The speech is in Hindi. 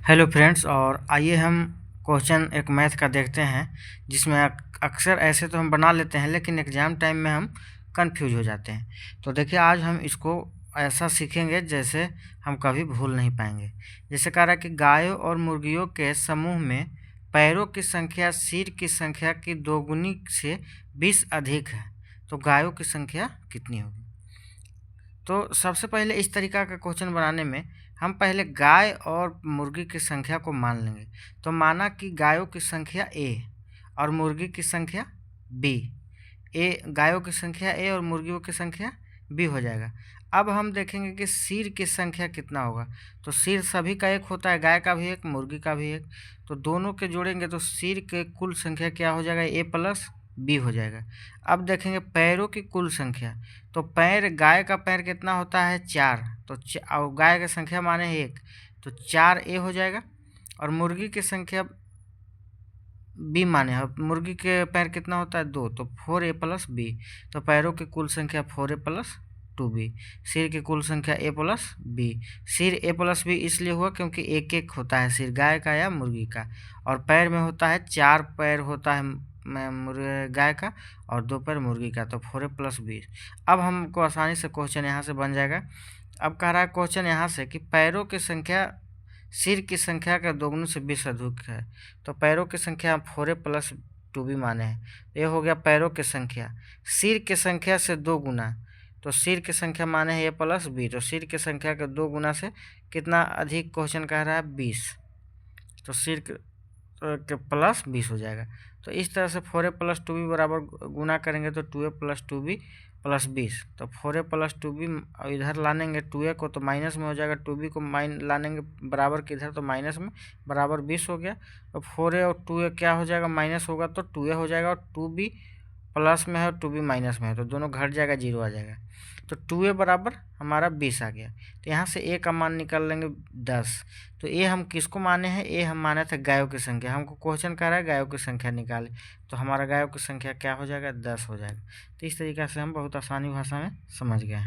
हेलो फ्रेंड्स, और आइए हम क्वेश्चन एक मैथ का देखते हैं जिसमें अक्सर ऐसे तो हम बना लेते हैं लेकिन एग्ज़ाम टाइम में हम कंफ्यूज हो जाते हैं। तो देखिए, आज हम इसको ऐसा सीखेंगे जैसे हम कभी भूल नहीं पाएंगे। जैसे कह रहा है कि गायों और मुर्गियों के समूह में पैरों की संख्या सिर की संख्या की दोगुनी से 20 अधिक है, तो गायों की संख्या कितनी होगी। तो सबसे पहले इस तरीका का क्वेश्चन बनाने में हम पहले गाय और मुर्गी की संख्या को मान लेंगे। तो माना कि गायों की संख्या ए और मुर्गी की संख्या बी। गायों की संख्या ए और मुर्गियों की संख्या बी हो जाएगा। अब हम देखेंगे कि सिर की संख्या कितना होगा। तो सिर सभी का एक होता है, गाय का भी एक, मुर्गी का भी एक। तो दोनों के जोड़ेंगे तो सिर के कुल संख्या क्या हो जाएगा, ए प्लस बी हो जाएगा। अब देखेंगे पैरों की कुल संख्या। तो पैर, गाय का पैर कितना होता है, 4। तो और गाय की संख्या माने 1, तो 4 ए हो जाएगा। और मुर्गी की संख्या बी माने है, मुर्गी के पैर कितना होता है, 2, तो 4 ए प्लस बी। तो पैरों की कुल संख्या 4 ए प्लस 2 बी। सिर की कुल संख्या ए प्लस बी। सिर ए प्लस बी इसलिए हुआ क्योंकि एक एक होता है सिर, गाय का या मुर्गी का। और पैर में होता है 4 पैर होता है गाय का और 2 पैर मुर्गी का, तो 4 ए प्लस बी। अब हमको आसानी से क्वेश्चन यहाँ से बन जाएगा। अब कह रहा है क्वेश्चन यहाँ से कि पैरों की संख्या सिर की संख्या का दोगुनी से 20 अधिक है। तो पैरों की संख्या 4 ए प्लस 2 बी माने हैं। ये हो गया पैरों की संख्या। सिर की संख्या से 2 गुना, तो सिर की संख्या माने है ए प्लस बी। तो सिर की संख्या के 2 गुना से कितना अधिक क्वेश्चन कह रहा है, 20। तो सिर के प्लस 20 हो जाएगा। तो इस तरह से 4 ए प्लस 2 बी बराबर गुना करेंगे तो 2 ए प्लस 2 बी प्लस 20। तो 4 ए प्लस 2 बी इधर लानेंगे 2 ए को तो माइनस में हो जाएगा, 2 बी को लानेंगे बराबर के इधर तो माइनस में, बराबर 20 हो गया। तो 4 ए और 2 ए क्या हो जाएगा, माइनस होगा तो 2 ए हो जाएगा, और 2 बी प्लस में है और 2 बी माइनस में है तो दोनों घट जाएगा, 0 आ जाएगा। तो 2 ए बराबर हमारा 20 आ गया। तो यहाँ से ए का मान निकाल लेंगे 10। तो ए हम किसको माने हैं, ए हम माने थे गायों की संख्या। हमको क्वेश्चन कह रहा है गायों की संख्या निकाले, तो हमारा गायों की संख्या क्या हो जाएगा, 10 हो जाएगा। तो इस तरीके से हम बहुत आसानी भाषा में समझ गए हैं।